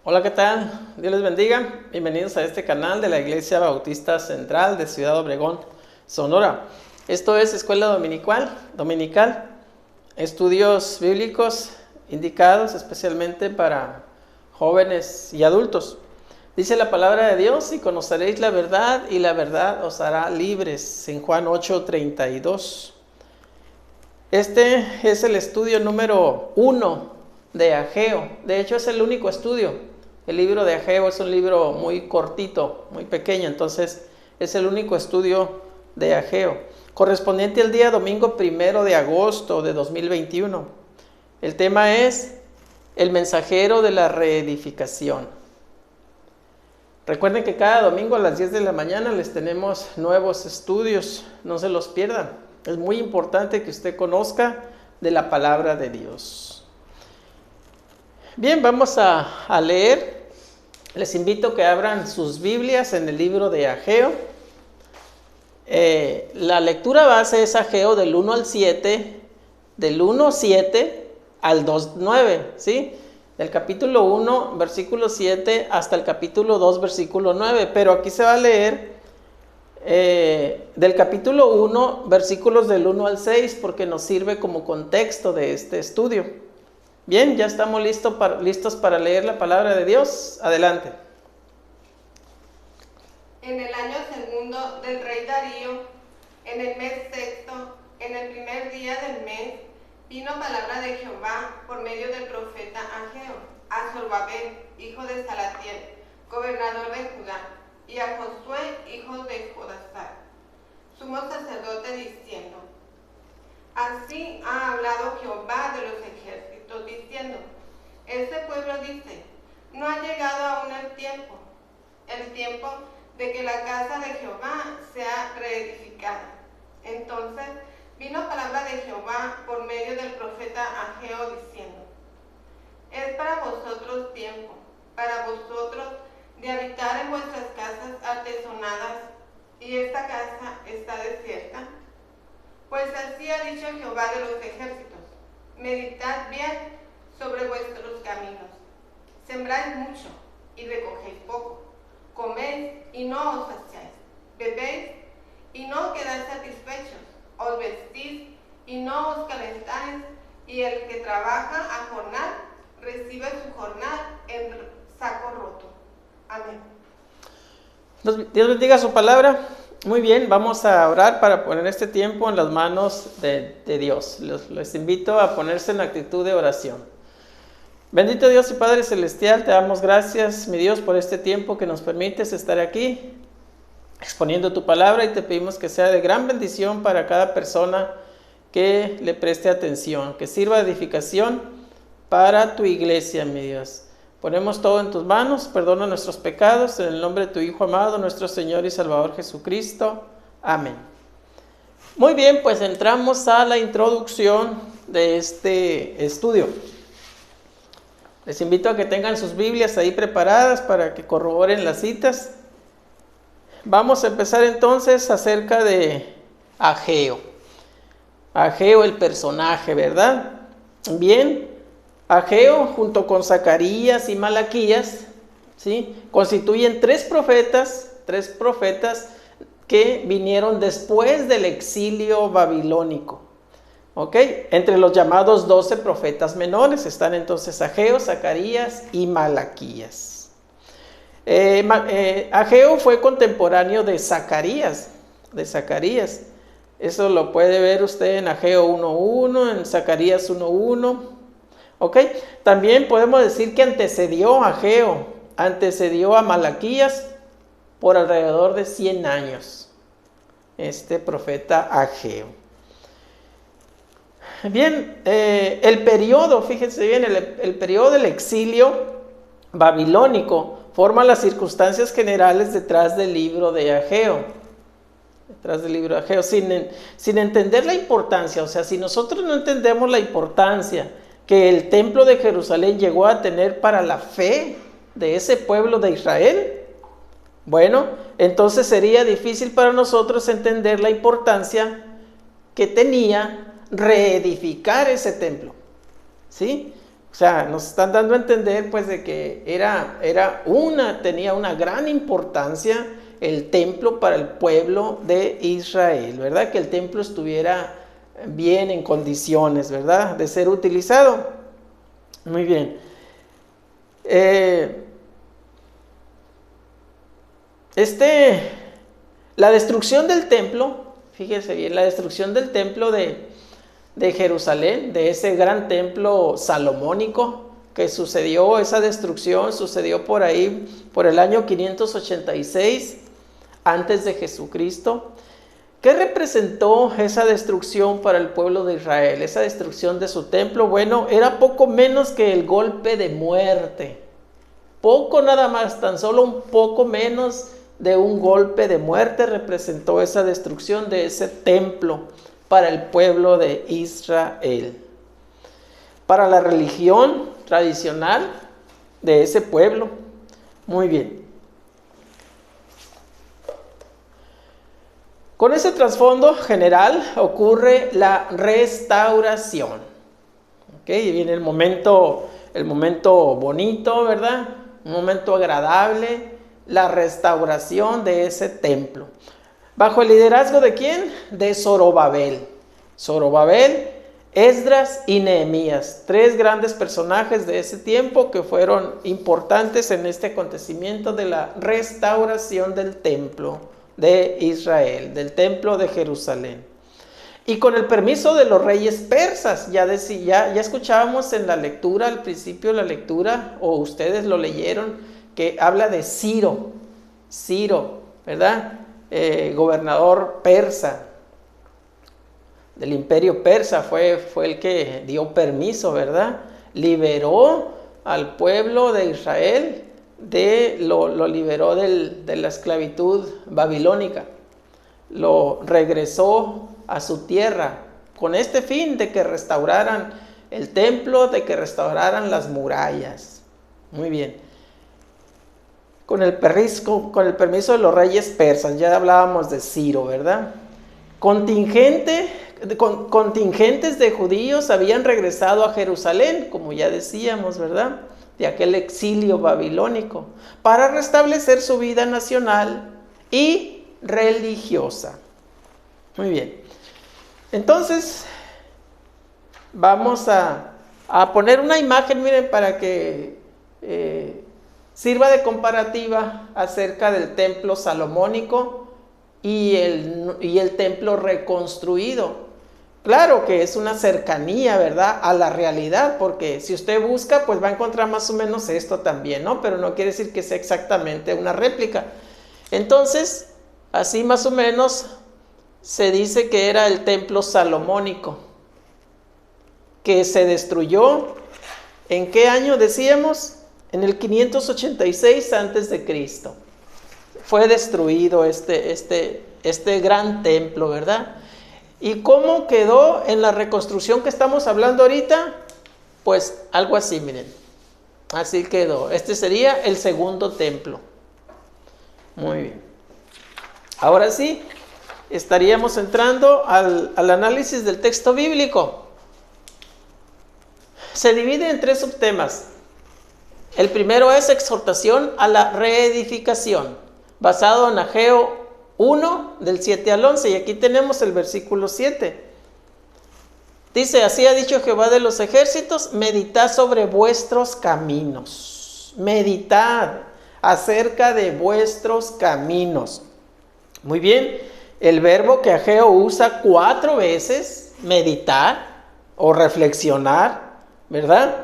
Hola, ¿qué tal? Dios les bendiga. Bienvenidos a este canal de la Iglesia Bautista Central de Ciudad Obregón, Sonora. Esto es Escuela Dominical, estudios bíblicos indicados especialmente para jóvenes y adultos. Dice la palabra de Dios: y conoceréis la verdad, y la verdad os hará libres, en Juan 8:32. Este es el estudio número 1 de Ageo. De hecho, es el único estudio. El libro de Ageo es un libro muy cortito, muy pequeño, entonces es el único estudio de Ageo, correspondiente al día domingo 1 de agosto de 2021. El tema es el mensajero de la reedificación. Recuerden que cada domingo a las 10 de la mañana les tenemos nuevos estudios, no se los pierdan. Es muy importante que usted conozca de la palabra de Dios. Bien, vamos a leer. Les invito a que abran sus Biblias en el libro de Ageo. La lectura base es Ageo del 1 al 7, del 1:7 al 2:9, ¿sí? Del capítulo 1, versículo 7, hasta el capítulo 2, versículo 9. Pero aquí se va a leer del capítulo 1, versículos del 1 al 6, porque nos sirve como contexto de este estudio. Bien, ya estamos listos para leer la palabra de Dios. Adelante. En el año segundo del rey Darío, en el mes sexto, en el primer día del mes, vino palabra de Jehová por medio del profeta Ageo a Zorobabel, hijo de Salatiel, gobernador de Judá, y a Josué, hijo de Jodasar, sumo sacerdote, diciendo: Así ha hablado Jehová de los ejércitos, diciendo: Este pueblo dice, no ha llegado aún el tiempo de que la casa de Jehová sea reedificada. Entonces vino palabra de Jehová por medio del profeta Ageo, diciendo: Es para vosotros tiempo, para vosotros de habitar en vuestras casas artesonadas, y esta casa está desierta. Pues así ha dicho Jehová de los ejércitos: meditad bien sobre vuestros caminos. Sembráis mucho y recogéis poco. Coméis y no os saciáis. Bebéis y no quedáis satisfechos. Os vestís y no os calentáis. Y el que trabaja a jornal recibe su jornal en saco roto. Amén. Dios bendiga su palabra. Muy bien, vamos a orar para poner este tiempo en las manos de Dios. Les invito a ponerse en actitud de oración. Bendito Dios y Padre Celestial, te damos gracias, mi Dios, por este tiempo que nos permites estar aquí exponiendo tu palabra, y te pedimos que sea de gran bendición para cada persona que le preste atención, que sirva de edificación para tu iglesia, mi Dios. Ponemos todo en tus manos, perdona nuestros pecados, en el nombre de tu Hijo amado, nuestro Señor y Salvador Jesucristo. Amén. Muy bien, pues entramos a la introducción de este estudio. Les invito a que tengan sus Biblias ahí preparadas para que corroboren las citas. Vamos a empezar entonces acerca de Ageo. Ageo, el personaje, ¿verdad? Bien, Ageo junto con Zacarías y Malaquías, ¿sí?, constituyen tres profetas que vinieron después del exilio babilónico. ¿Ok? Entre los llamados 12 profetas menores están entonces Ageo, Zacarías y Malaquías. Ageo fue contemporáneo de Zacarías. Eso lo puede ver usted en Ageo 1:1, en Zacarías 1:1. ¿Ok? También podemos decir que antecedió a Malaquías por alrededor de 100 años. Este profeta Ageo. Bien, el periodo, fíjense bien, el periodo del exilio babilónico forma las circunstancias generales detrás del libro de Ageo. Sin entender la importancia, o sea, si nosotros no entendemos la importancia que el templo de Jerusalén llegó a tener para la fe de ese pueblo de Israel, bueno, entonces sería difícil para nosotros entender la importancia que tenía reedificar ese templo, ¿sí? O sea, nos están dando a entender pues de que tenía una gran importancia el templo para el pueblo de Israel, ¿verdad? Que el templo estuviera bien en condiciones, ¿verdad? De ser utilizado. Muy bien. La destrucción del templo, fíjense bien, la destrucción del templo de Jerusalén, de ese gran templo salomónico que sucedió, esa destrucción sucedió por ahí, por el año 586 antes de Jesucristo. ¿Qué representó esa destrucción para el pueblo de Israel? Esa destrucción de su templo, bueno, era poco menos que el golpe de muerte. Poco nada más, tan solo un poco menos de un golpe de muerte representó esa destrucción de ese templo para el pueblo de Israel. Para la religión tradicional de ese pueblo. Muy bien. Con ese trasfondo general ocurre la restauración. Y viene el momento bonito, ¿verdad? Un momento agradable, la restauración de ese templo. ¿Bajo el liderazgo de quién? De Zorobabel. Zorobabel, Esdras y Nehemías, 3 grandes personajes de ese tiempo que fueron importantes en este acontecimiento de la restauración del templo de Israel, del templo de Jerusalén. Y con el permiso de los reyes persas, ya escuchábamos en la lectura, al principio de la lectura, o ustedes lo leyeron, que habla de Ciro, ¿verdad? Gobernador persa, del imperio persa, fue el que dio permiso, ¿verdad? Liberó al pueblo de Israel, lo liberó de la esclavitud babilónica, lo regresó a su tierra, con este fin de que restauraran el templo, de que restauraran las murallas. Muy bien. Con el permiso de los reyes persas, ya hablábamos de Ciro, ¿verdad? Contingentes de judíos habían regresado a Jerusalén, como ya decíamos, ¿verdad? De aquel exilio babilónico, para restablecer su vida nacional y religiosa. Muy bien. Entonces, vamos a poner una imagen, miren, para que sirva de comparativa acerca del templo salomónico y el templo reconstruido. Claro que es una cercanía, ¿verdad?, a la realidad, porque si usted busca, pues va a encontrar más o menos esto también, ¿no? Pero no quiere decir que sea exactamente una réplica. Entonces, así más o menos se dice que era el templo salomónico, que se destruyó, ¿en qué año decíamos? En el 586 antes de Cristo. Fue destruido este gran templo, ¿verdad? ¿Y cómo quedó en la reconstrucción que estamos hablando ahorita? Pues algo así, miren. Así quedó. Este sería el segundo templo. Muy bien. Ahora sí, estaríamos entrando al análisis del texto bíblico. Se divide en 3 subtemas. El primero es exhortación a la reedificación, basado en Ageo 1, del 7 al 11, y aquí tenemos el versículo 7. Dice: así ha dicho Jehová de los ejércitos, meditad sobre vuestros caminos. Meditad acerca de vuestros caminos. Muy bien, el verbo que Ageo usa 4 veces, meditar o reflexionar, ¿verdad?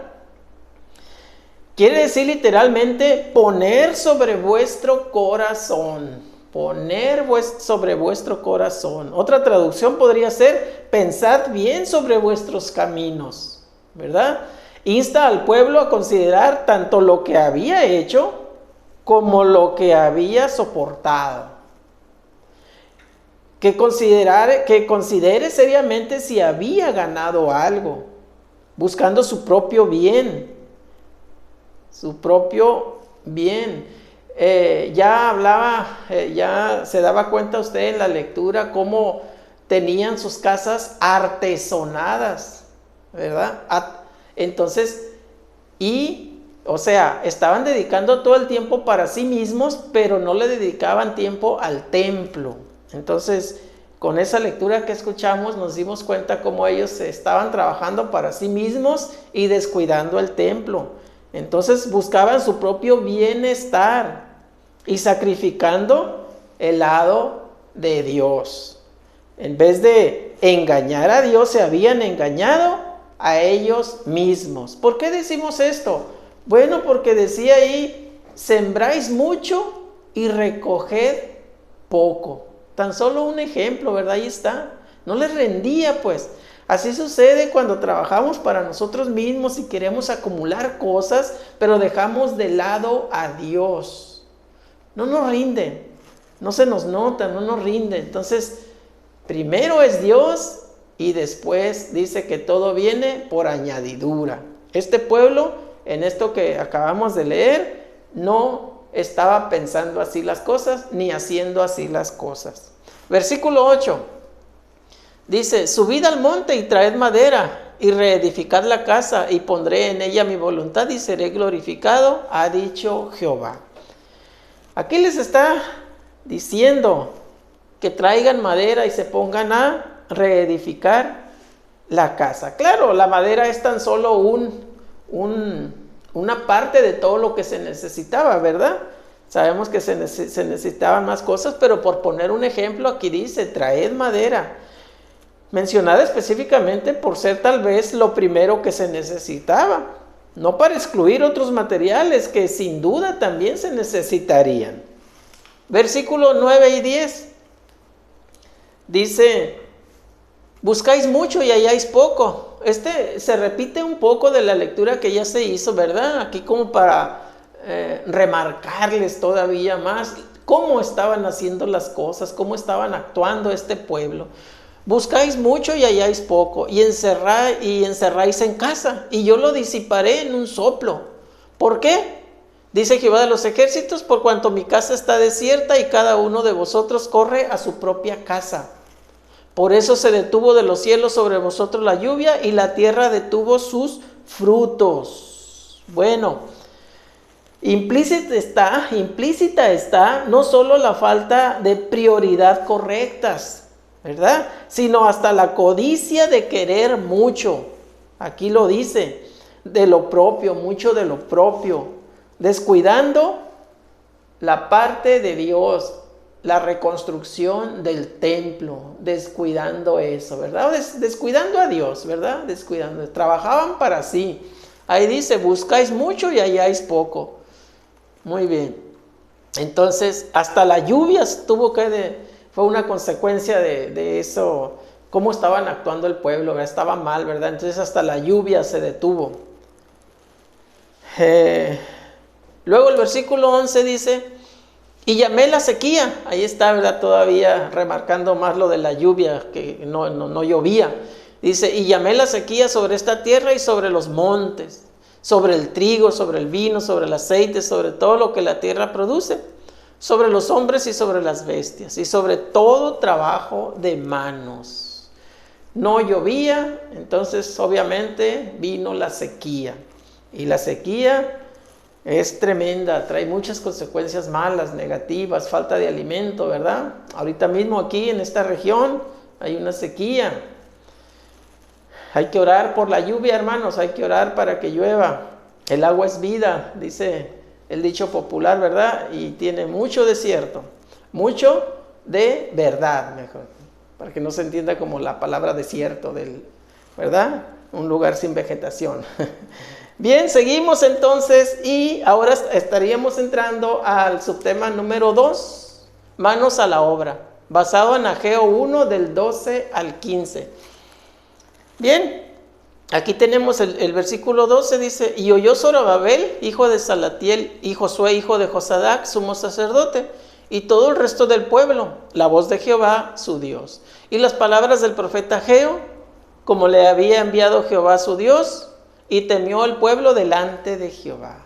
Quiere decir literalmente poner sobre vuestro corazón. Poner sobre vuestro corazón. Otra traducción podría ser: pensad bien sobre vuestros caminos, ¿verdad? Insta al pueblo a considerar tanto lo que había hecho como lo que había soportado. Que considere seriamente si había ganado algo, buscando su propio bien. Ya se daba cuenta usted en la lectura cómo tenían sus casas artesonadas, ¿verdad? Entonces, Y, o sea, estaban dedicando todo el tiempo para sí mismos, pero no le dedicaban tiempo al templo. Entonces, con esa lectura que escuchamos, nos dimos cuenta cómo ellos estaban trabajando para sí mismos y descuidando el templo. Entonces, buscaban su propio bienestar y sacrificando el lado de Dios. En vez de engañar a Dios, se habían engañado a ellos mismos. ¿Por qué decimos esto? Bueno, porque decía ahí, sembráis mucho y recoged poco. Tan solo un ejemplo, ¿verdad? Ahí está. No les rendía, pues. Así sucede cuando trabajamos para nosotros mismos y queremos acumular cosas, pero dejamos de lado a Dios. No nos rinde, no se nos nota, no nos rinde. Entonces, primero es Dios y después dice que todo viene por añadidura. Este pueblo, en esto que acabamos de leer, no estaba pensando así las cosas, ni haciendo así las cosas. Versículo 8, dice, subid al monte y traed madera, y reedificad la casa, y pondré en ella mi voluntad, y seré glorificado, ha dicho Jehová. Aquí les está diciendo que traigan madera y se pongan a reedificar la casa. Claro, la madera es tan solo una parte de todo lo que se necesitaba, ¿verdad? Sabemos que se necesitaban más cosas, pero por poner un ejemplo, aquí dice, traed madera. Mencionada específicamente por ser tal vez lo primero que se necesitaba, no para excluir otros materiales que sin duda también se necesitarían. Versículo 9 y 10 dice, buscáis mucho y halláis poco. Se repite un poco de la lectura que ya se hizo, ¿verdad? Aquí como para remarcarles todavía más cómo estaban haciendo las cosas, cómo estaban actuando este pueblo. Buscáis mucho y halláis poco, y encerráis en casa, y yo lo disiparé en un soplo. ¿Por qué? Dice Jehová de los ejércitos, por cuanto mi casa está desierta y cada uno de vosotros corre a su propia casa. Por eso se detuvo de los cielos sobre vosotros la lluvia y la tierra detuvo sus frutos. Bueno, implícita está no solo la falta de prioridad correctas, ¿verdad? Sino hasta la codicia de querer mucho. Aquí lo dice, de lo propio, mucho de lo propio, descuidando la parte de Dios, la reconstrucción del templo, descuidando eso, ¿verdad? Descuidando a Dios, ¿verdad? Descuidando, trabajaban para sí. Ahí dice, buscáis mucho y halláis poco. Muy bien. Entonces, hasta la lluvia fue una consecuencia de eso, cómo estaban actuando el pueblo, ¿verdad? Estaba mal, ¿verdad? Entonces hasta la lluvia se detuvo. Luego el versículo 11 dice, y llamé la sequía. Ahí está, ¿verdad? Todavía remarcando más lo de la lluvia, que no llovía. Dice, y llamé la sequía sobre esta tierra y sobre los montes, sobre el trigo, sobre el vino, sobre el aceite, sobre todo lo que la tierra produce, sobre los hombres y sobre las bestias, y sobre todo trabajo de manos. No llovía, entonces obviamente vino la sequía. Y la sequía es tremenda, trae muchas consecuencias malas, negativas, falta de alimento, ¿verdad? Ahorita mismo aquí en esta región hay una sequía. Hay que orar por la lluvia, hermanos, hay que orar para que llueva. El agua es vida, dice el dicho popular, ¿verdad? Y tiene mucho desierto, mucho de verdad, mejor, para que no se entienda como la palabra desierto, ¿verdad? Un lugar sin vegetación. Bien, seguimos entonces y ahora estaríamos entrando al subtema número 2, manos a la obra, basado en Ageo 1 del 12 al 15. Bien, aquí tenemos el versículo 12, dice, y oyó Zorobabel, hijo de Salatiel, y Josué, hijo de Josadac, sumo sacerdote, y todo el resto del pueblo, la voz de Jehová, su Dios, y las palabras del profeta Ageo, como le había enviado Jehová su Dios, y temió el pueblo delante de Jehová.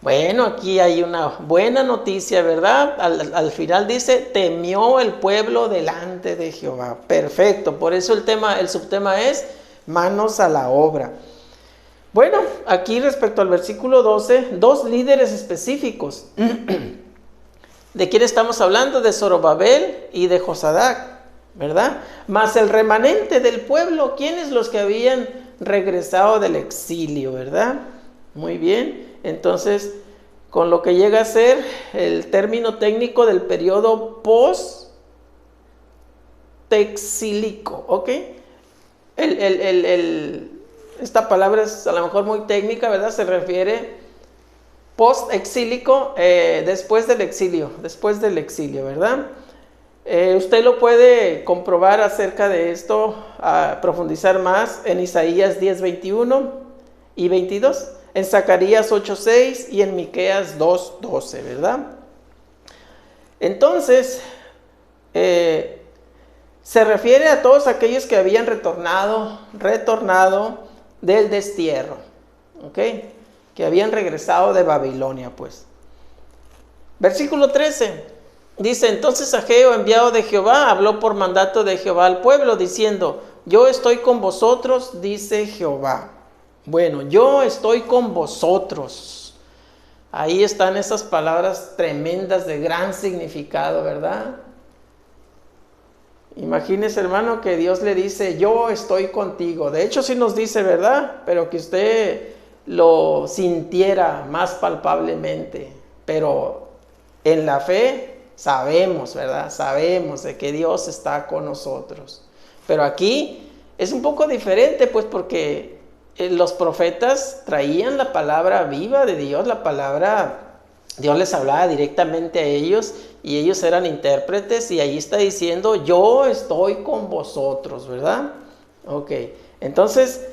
Bueno, aquí hay una buena noticia, ¿verdad? Al final dice, temió el pueblo delante de Jehová. Perfecto, por eso el subtema es manos a la obra. Bueno, aquí respecto al versículo 12, dos líderes específicos. ¿De quién estamos hablando? De Zorobabel y de Josadac, ¿verdad? Más el remanente del pueblo, ¿quiénes? Los que habían regresado del exilio, ¿verdad? Muy bien, entonces, con lo que llega a ser el término técnico del periodo post-exílico, ¿ok? Esta palabra es a lo mejor muy técnica, ¿verdad? Se refiere post-exílico, después del exilio, ¿verdad? Usted lo puede comprobar acerca de esto, profundizar más en Isaías 10, 21 y 22, en Zacarías 8, 6 y en Miqueas 2, 12, ¿verdad? Entonces, se refiere a todos aquellos que habían retornado del destierro, ¿ok? Que habían regresado de Babilonia, pues. Versículo 13, dice, entonces Ageo, enviado de Jehová, habló por mandato de Jehová al pueblo, diciendo, yo estoy con vosotros, dice Jehová. Bueno, yo estoy con vosotros. Ahí están esas palabras tremendas de gran significado, ¿verdad? Imagínese, hermano, que Dios le dice, yo estoy contigo. De hecho, sí nos dice, ¿verdad? Pero que usted lo sintiera más palpablemente. Pero en la fe sabemos, ¿verdad? Sabemos de que Dios está con nosotros. Pero aquí es un poco diferente, pues, porque los profetas traían la palabra viva de Dios, la palabra, Dios les hablaba directamente a ellos y ellos eran intérpretes, y ahí está diciendo, yo estoy con vosotros, ¿verdad? Ok, entonces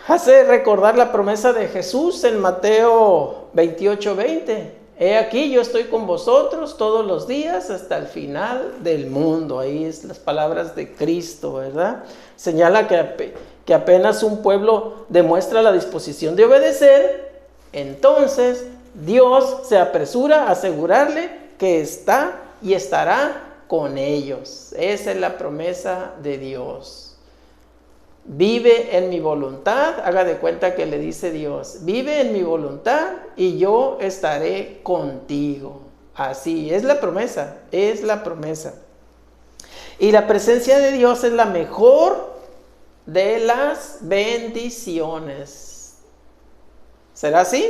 hace recordar la promesa de Jesús en Mateo 28, 20. He aquí, yo estoy con vosotros todos los días hasta el final del mundo. Ahí es las palabras de Cristo, ¿verdad? Señala que apenas un pueblo demuestra la disposición de obedecer, entonces Dios se apresura a asegurarle que está y estará con ellos. Esa es la promesa de Dios. Vive en mi voluntad, haga de cuenta que le dice Dios, vive en mi voluntad y yo estaré contigo. Así, es la promesa, es la promesa. Y la presencia de Dios es la mejor de las bendiciones. ¿Será así?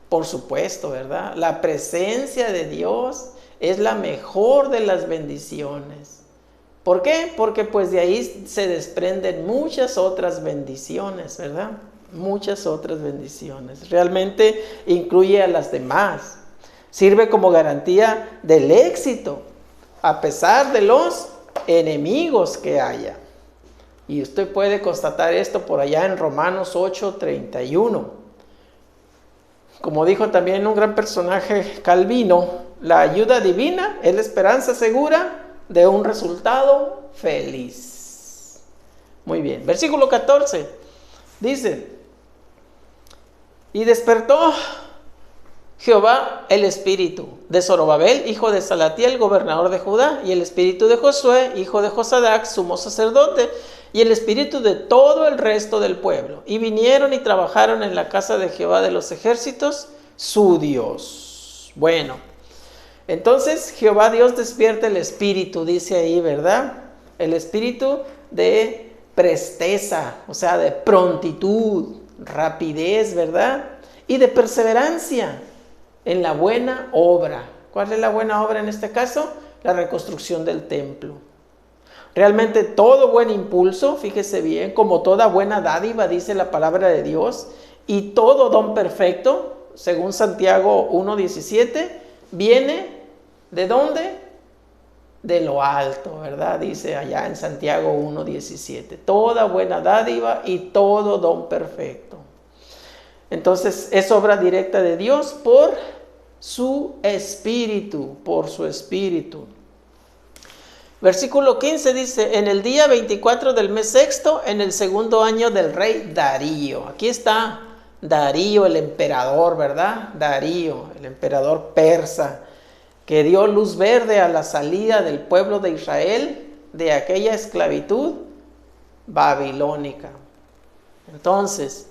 Por supuesto, ¿verdad? La presencia de Dios es la mejor de las bendiciones. ¿Por qué? Porque pues de ahí se desprenden muchas otras bendiciones, ¿verdad? Muchas otras bendiciones. Realmente incluye a las demás. Sirve como garantía del éxito, a pesar de los enemigos que haya. Y usted puede constatar esto por allá en Romanos 8, 31. Como dijo también un gran personaje, Calvino, la ayuda divina es la esperanza segura de un resultado feliz. Muy bien, versículo 14 dice, y despertó Jehová el espíritu de Zorobabel, hijo de Salatiel, gobernador de Judá, y el espíritu de Josué, hijo de Josadac, sumo sacerdote, y el espíritu de todo el resto del pueblo. Y vinieron y trabajaron en la casa de Jehová de los ejércitos, su Dios. Bueno, entonces Jehová Dios despierta el espíritu, dice ahí, ¿verdad? El espíritu de presteza, o sea, de prontitud, rapidez, ¿verdad? Y de perseverancia en la buena obra. ¿Cuál es la buena obra en este caso? La reconstrucción del templo. Realmente todo buen impulso, fíjese bien, como toda buena dádiva, dice la palabra de Dios, y todo don perfecto, según Santiago 1:17, viene ¿de dónde? De lo alto, ¿verdad? Dice allá en Santiago 1:17. Toda buena dádiva y todo don perfecto. Entonces es obra directa de Dios por su espíritu, por su espíritu. Versículo 15 dice, en el día 24 del mes sexto, en el segundo año del rey Darío. Aquí está Darío, el emperador, ¿verdad? Darío, el emperador persa, que dio luz verde a la salida del pueblo de Israel de aquella esclavitud babilónica. Entonces,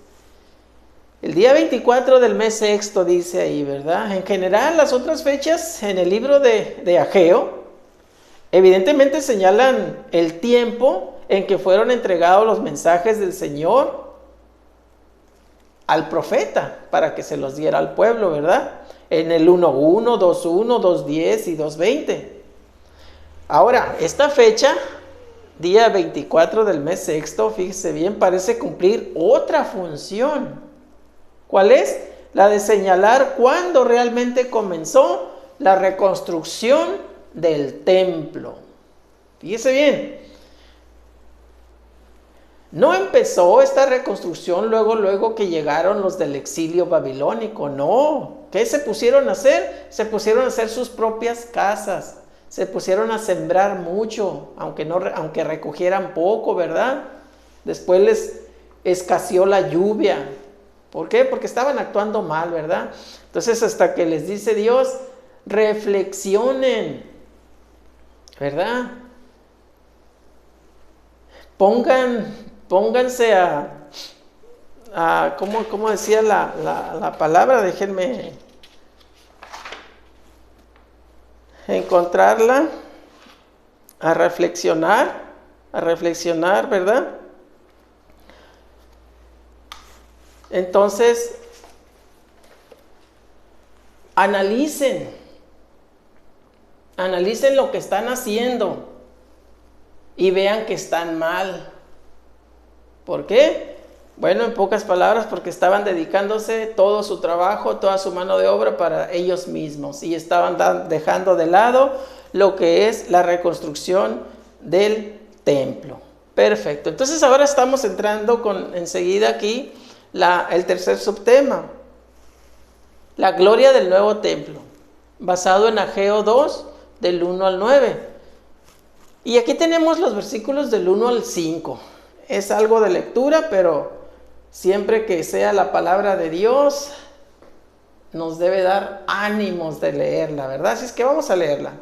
el día 24 del mes sexto dice ahí, ¿verdad? En general, las otras fechas en el libro de Ageo, evidentemente señalan el tiempo en que fueron entregados los mensajes del Señor al profeta para que se los diera al pueblo, ¿verdad? En el 1.1, 2.1, 2.10 y 2.20. Ahora, esta fecha, día 24 del mes sexto, fíjese bien, parece cumplir otra función. ¿Cuál es? La de señalar cuándo realmente comenzó la reconstrucción del templo. Fíjese bien, no empezó esta reconstrucción luego que llegaron los del exilio babilónico, no. ¿Qué se pusieron a hacer? Se pusieron a hacer sus propias casas, se pusieron a sembrar mucho, aunque recogieran poco, ¿verdad? Después les escaseó la lluvia. ¿Por qué? Porque estaban actuando mal, ¿verdad? Entonces, hasta que les dice Dios, reflexionen, ¿verdad? Pónganse ¿cómo decía la palabra? Déjenme encontrarla. A reflexionar, ¿verdad? Entonces, analicen lo que están haciendo y vean que están mal. ¿Por qué? Bueno, en pocas palabras, porque estaban dedicándose todo su trabajo, toda su mano de obra para ellos mismos y estaban dejando de lado lo que es la reconstrucción del templo. Perfecto. Entonces ahora estamos entrando enseguida aquí el tercer subtema, la gloria del nuevo templo, basado en Ageo 2, del 1 al 9. Y aquí tenemos los versículos del 1 al 5. Es algo de lectura, pero siempre que sea la palabra de Dios, nos debe dar ánimos de leerla, ¿verdad? Así es que vamos a leerla.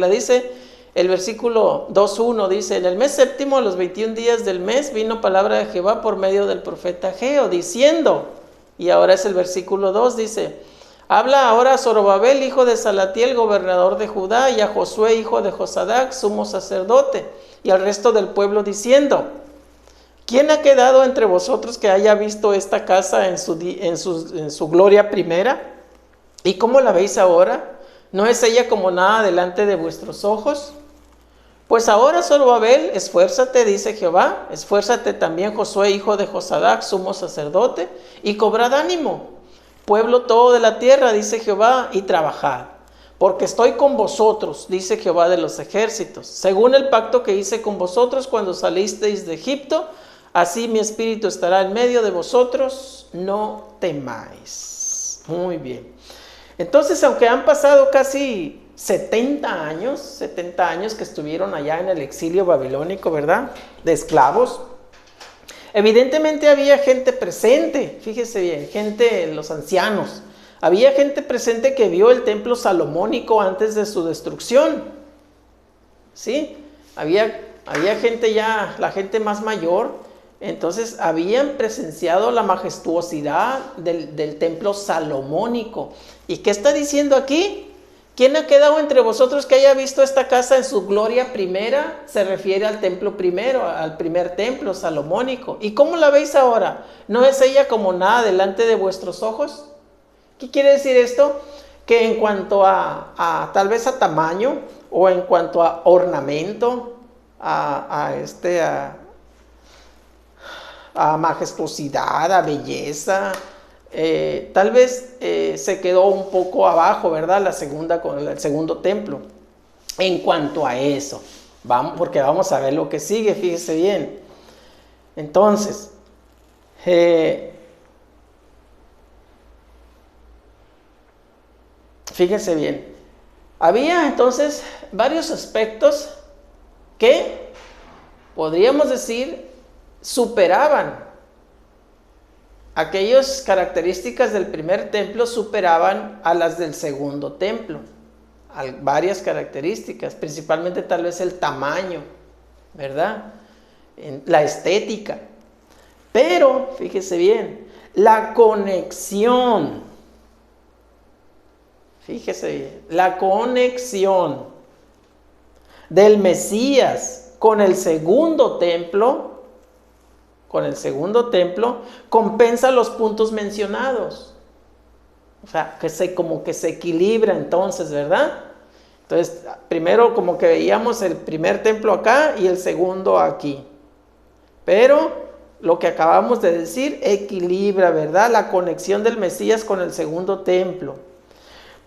Dice el versículo 2.1, dice: en el mes séptimo, a los 21 días del mes, vino palabra de Jehová por medio del profeta Ageo, diciendo, y ahora es el versículo 2, dice: habla ahora a Zorobabel, hijo de Salatiel, gobernador de Judá, y a Josué, hijo de Josadac, sumo sacerdote, y al resto del pueblo, diciendo: ¿quién ha quedado entre vosotros que haya visto esta casa en su gloria primera? ¿Y cómo la veis ahora? ¿No es ella como nada delante de vuestros ojos? Pues ahora, Zorobabel, esfuérzate, dice Jehová, esfuérzate también, Josué, hijo de Josadac, sumo sacerdote, y cobrad ánimo, pueblo todo de la tierra, dice Jehová, y trabajad, porque estoy con vosotros, dice Jehová de los ejércitos, según el pacto que hice con vosotros cuando salisteis de Egipto, así mi espíritu estará en medio de vosotros, no temáis. Muy bien. Entonces, aunque han pasado casi 70 años que estuvieron allá en el exilio babilónico, ¿verdad? De esclavos. Evidentemente había gente presente, fíjese bien, los ancianos. Había gente presente que vio el templo salomónico antes de su destrucción. ¿Sí? Había gente ya, la gente más mayor, entonces habían presenciado la majestuosidad del templo salomónico. ¿Y qué está diciendo aquí? ¿Quién ha quedado entre vosotros que haya visto esta casa en su gloria primera? Se refiere al templo primero, al primer templo salomónico. ¿Y cómo la veis ahora? ¿No es ella como nada delante de vuestros ojos? ¿Qué quiere decir esto? Que en cuanto tal vez a tamaño, o en cuanto a ornamento, a majestuosidad, a belleza, tal vez se quedó un poco abajo, ¿verdad? El segundo templo. En cuanto a eso, porque vamos a ver lo que sigue, fíjese bien. Entonces, fíjense bien, había entonces varios aspectos que podríamos decir superaban aquellas características del primer templo, superaban a las del segundo templo, varias características, principalmente tal vez el tamaño, ¿verdad? La estética. Pero, fíjese bien, la conexión, fíjese bien, la conexión del Mesías con el segundo templo, compensa los puntos mencionados. O sea, como que se equilibra entonces, ¿verdad? Entonces, primero como que veíamos el primer templo acá y el segundo aquí. Pero lo que acabamos de decir equilibra, ¿verdad? La conexión del Mesías con el segundo templo.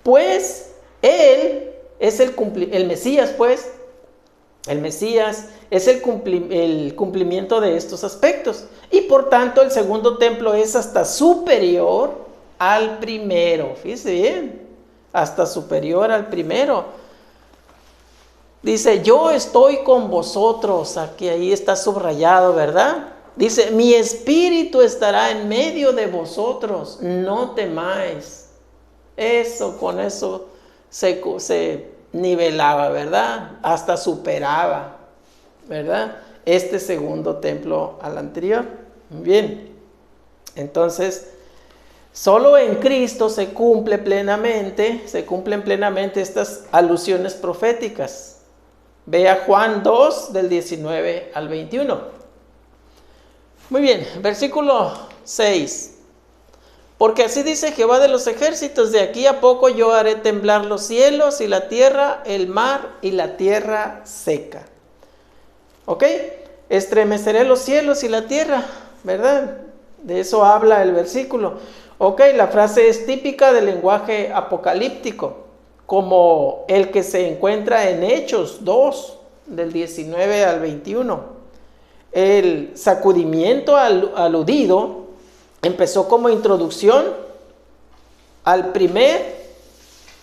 Pues Él es el Mesías, pues. El Mesías es el cumplimiento de estos aspectos. Y por tanto el segundo templo es hasta superior al primero. Fíjese bien, hasta superior al primero. Dice, yo estoy con vosotros. Aquí ahí está subrayado, ¿verdad? Dice, mi espíritu estará en medio de vosotros, no temáis. Con eso se nivelaba, ¿verdad? Hasta superaba, ¿verdad? Este segundo templo al anterior. Muy bien. Entonces, solo en Cristo se cumplen plenamente estas alusiones proféticas. Vea Juan 2, del 19 al 21. Muy bien, versículo 6. Porque así dice Jehová de los ejércitos, de aquí a poco yo haré temblar los cielos y la tierra, el mar y la tierra seca. ¿Ok? Estremeceré los cielos y la tierra, ¿verdad? De eso habla el versículo. Ok, la frase es típica del lenguaje apocalíptico, como el que se encuentra en Hechos 2, del 19 al 21. El sacudimiento aludido empezó como introducción al primer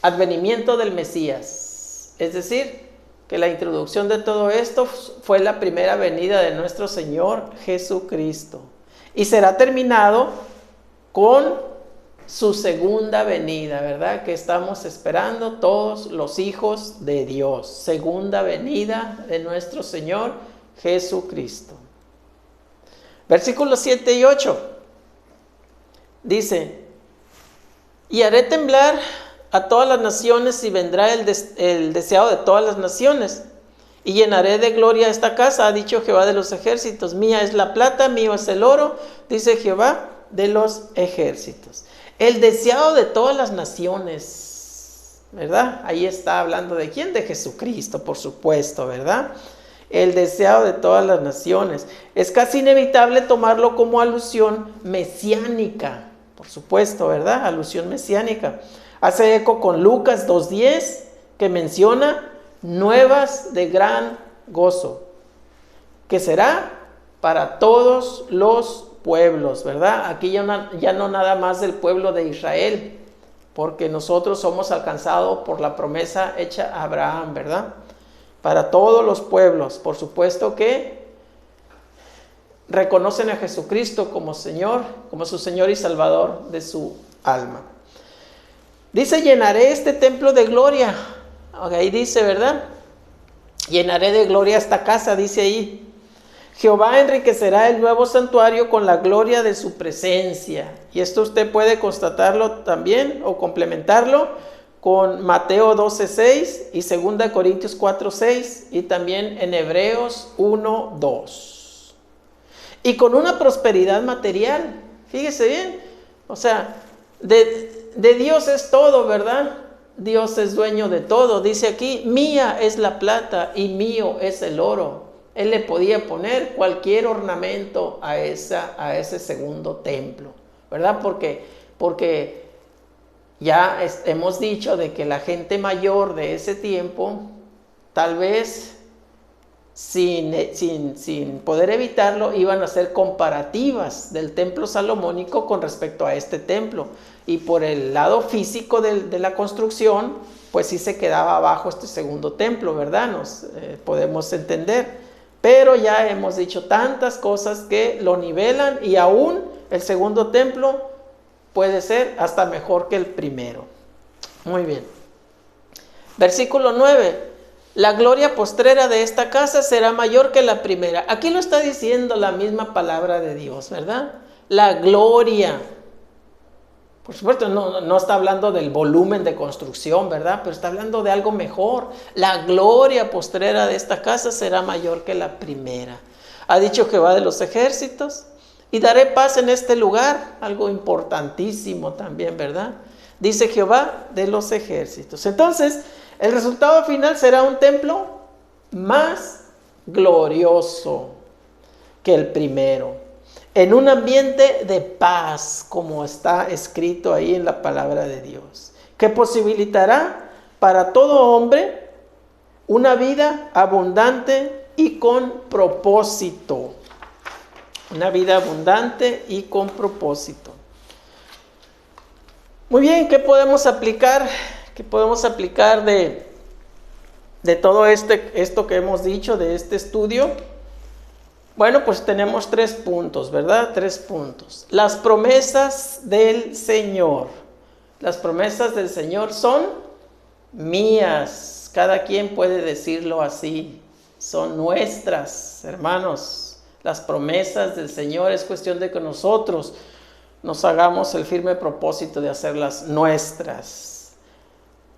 advenimiento del Mesías. Es decir, que la introducción de todo esto fue la primera venida de nuestro Señor Jesucristo. Y será terminado con su segunda venida, ¿verdad? Que estamos esperando todos los hijos de Dios. Segunda venida de nuestro Señor Jesucristo. Versículos 7 y 8. Dice, y haré temblar a todas las naciones y vendrá el deseado de todas las naciones. Y llenaré de gloria esta casa, ha dicho Jehová de los ejércitos. Mía es la plata, mío es el oro, dice Jehová de los ejércitos. El deseado de todas las naciones, ¿verdad? Ahí está hablando de quién, de Jesucristo, por supuesto, ¿verdad? El deseado de todas las naciones. Es casi inevitable tomarlo como alusión mesiánica, por supuesto, ¿verdad? Alusión mesiánica. Hace eco con Lucas 2:10, que menciona nuevas de gran gozo, que será para todos los pueblos, ¿verdad? Aquí ya no nada más del pueblo de Israel, porque nosotros somos alcanzados por la promesa hecha a Abraham, ¿verdad? Para todos los pueblos, por supuesto que reconocen a Jesucristo como Señor, como su Señor y Salvador de su alma. Dice, llenaré este templo de gloria. Ahí dice, ¿verdad? Llenaré de gloria esta casa, dice ahí. Jehová enriquecerá el nuevo santuario con la gloria de su presencia. Y esto usted puede constatarlo también o complementarlo con Mateo 12:6 y 2 Corintios 4:6 y también en Hebreos 1:2. Y con una prosperidad material, fíjese bien, o sea, de Dios es todo, ¿verdad? Dios es dueño de todo. Dice aquí, mía es la plata y mío es el oro. Él le podía poner cualquier ornamento a ese segundo templo, ¿verdad? Porque ya hemos dicho de que la gente mayor de ese tiempo, tal vez sin poder evitarlo, iban a hacer comparativas del templo salomónico con respecto a este templo. Y por el lado físico de la construcción, pues sí se quedaba abajo este segundo templo, ¿verdad? Nos podemos entender. Pero ya hemos dicho tantas cosas que lo nivelan y aún el segundo templo puede ser hasta mejor que el primero. Muy bien. Versículo 9. La gloria postrera de esta casa será mayor que la primera. Aquí lo está diciendo la misma palabra de Dios, ¿verdad? La gloria. Por supuesto, no está hablando del volumen de construcción, ¿verdad? Pero está hablando de algo mejor. La gloria postrera de esta casa será mayor que la primera. Ha dicho Jehová de los ejércitos, y daré paz en este lugar. Algo importantísimo también, ¿verdad? Dice Jehová de los ejércitos. Entonces, el resultado final será un templo más glorioso que el primero, en un ambiente de paz, como está escrito ahí en la palabra de Dios, que posibilitará para todo hombre una vida abundante y con propósito. Una vida abundante y con propósito. Muy bien, ¿qué podemos aplicar? ¿Qué podemos aplicar de todo esto que hemos dicho, de este estudio? Bueno, pues tenemos 3 puntos, ¿verdad? 3 puntos. Las promesas del Señor. Las promesas del Señor son mías. Cada quien puede decirlo así. Son nuestras, hermanos. Las promesas del Señor es cuestión de que nosotros nos hagamos el firme propósito de hacerlas nuestras.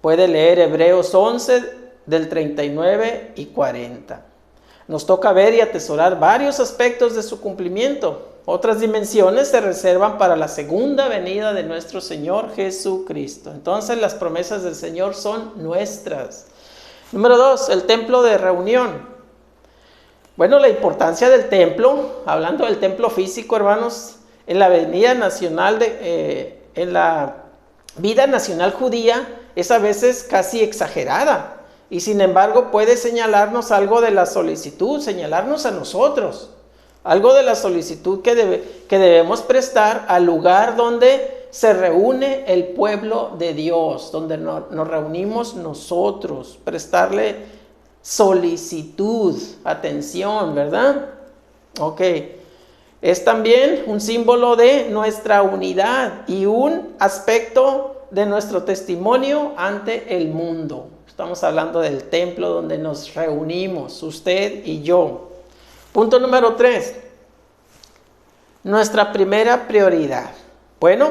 Puede leer Hebreos 11 del 39 y 40. Nos toca ver y atesorar varios aspectos de su cumplimiento. Otras dimensiones se reservan para la segunda venida de nuestro Señor Jesucristo. Entonces las promesas del Señor son nuestras. Número 2, el templo de reunión. Bueno, la importancia del templo, hablando del templo físico, hermanos, en la avenida nacional, en la vida nacional judía, es a veces casi exagerada. Y sin embargo puede señalarnos algo de la solicitud, señalarnos a nosotros, algo de la solicitud que debemos prestar al lugar donde se reúne el pueblo de Dios, donde nos reunimos nosotros, prestarle solicitud, atención, ¿verdad? Ok, es también un símbolo de nuestra unidad y un aspecto de nuestro testimonio ante el mundo. Estamos hablando del templo donde nos reunimos, usted y yo. Punto número 3. Nuestra primera prioridad. Bueno,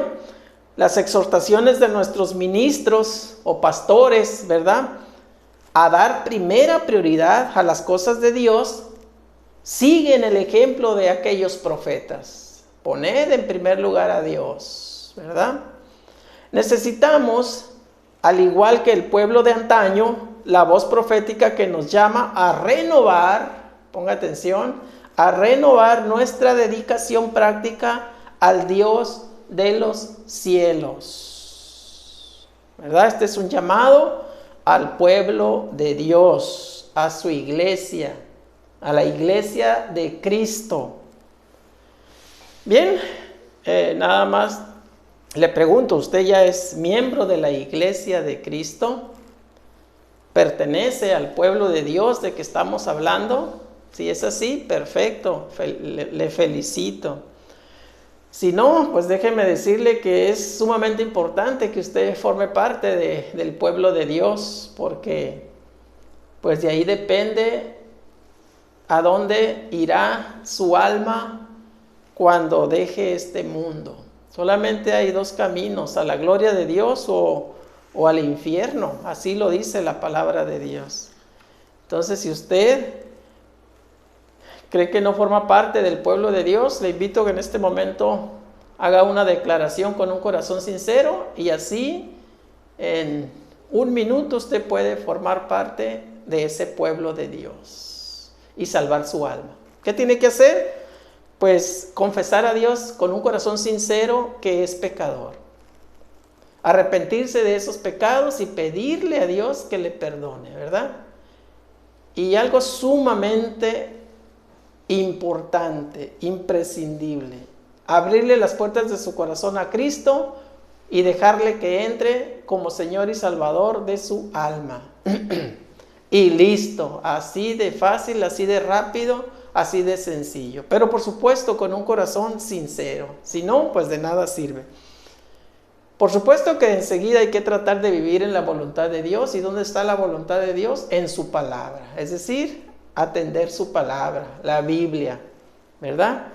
las exhortaciones de nuestros ministros o pastores, ¿verdad?, a dar primera prioridad a las cosas de Dios, siguen el ejemplo de aquellos profetas. Poned en primer lugar a Dios, ¿verdad? Necesitamos, al igual que el pueblo de antaño, la voz profética que nos llama a renovar, ponga atención, a renovar nuestra dedicación práctica al Dios de los cielos. ¿Verdad? Este es un llamado al pueblo de Dios, a su iglesia, a la iglesia de Cristo. Bien, nada más le pregunto, ¿usted ya es miembro de la iglesia de Cristo? ¿Pertenece al pueblo de Dios de que estamos hablando? Si es así, perfecto, le felicito. Si no, pues déjeme decirle que es sumamente importante que usted forme parte del pueblo de Dios, porque pues de ahí depende a dónde irá su alma cuando deje este mundo. Solamente hay 2 caminos, a la gloria de Dios o al infierno, así lo dice la palabra de Dios. Entonces, si usted cree que no forma parte del pueblo de Dios, le invito a que en este momento haga una declaración con un corazón sincero y así en 1 minuto usted puede formar parte de ese pueblo de Dios y salvar su alma. ¿Qué tiene que hacer? Pues confesar a Dios con un corazón sincero que es pecador. Arrepentirse de esos pecados y pedirle a Dios que le perdone, ¿verdad? Y algo sumamente importante, imprescindible, abrirle las puertas de su corazón a Cristo y dejarle que entre como Señor y Salvador de su alma. Y listo, así de fácil, así de rápido, así de sencillo. Pero por supuesto con un corazón sincero, si no, pues de nada sirve. Por supuesto que enseguida hay que tratar de vivir en la voluntad de Dios. ¿Y dónde está la voluntad de Dios? En su palabra. Es decir, atender su palabra, la Biblia, ¿verdad?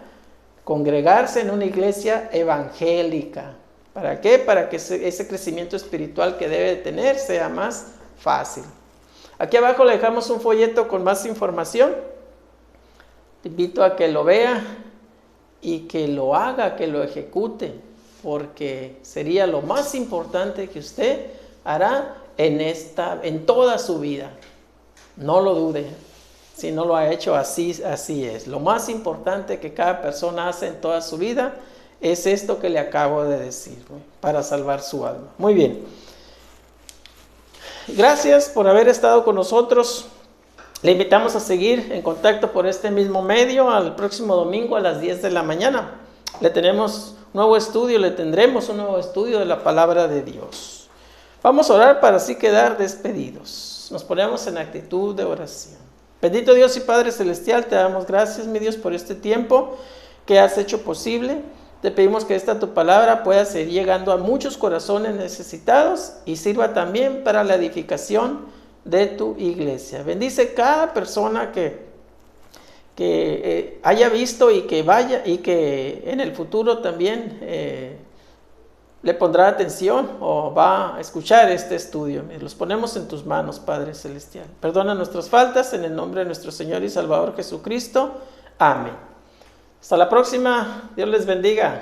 Congregarse en una iglesia evangélica. ¿Para qué? Para que ese crecimiento espiritual que debe de tener sea más fácil. Aquí abajo le dejamos un folleto con más información. Te invito a que lo vea y que lo haga, que lo ejecute, porque sería lo más importante que usted hará en toda su vida. No lo dude. Si no lo ha hecho, así es. Lo más importante que cada persona hace en toda su vida es esto que le acabo de decir, para salvar su alma. Muy bien. Gracias por haber estado con nosotros. Le invitamos a seguir en contacto por este mismo medio al próximo domingo a las 10 de la mañana. Le tendremos un nuevo estudio de la palabra de Dios. Vamos a orar para así quedar despedidos. Nos ponemos en actitud de oración. Bendito Dios y Padre Celestial, te damos gracias, mi Dios, por este tiempo que has hecho posible. Te pedimos que esta tu palabra pueda seguir llegando a muchos corazones necesitados y sirva también para la edificación de tu iglesia. Bendice cada persona que haya visto y que vaya y que en el futuro también le pondrá atención o va a escuchar este estudio. Los ponemos en tus manos, Padre Celestial. Perdona nuestras faltas en el nombre de nuestro Señor y Salvador Jesucristo. Amén. Hasta la próxima. Dios les bendiga.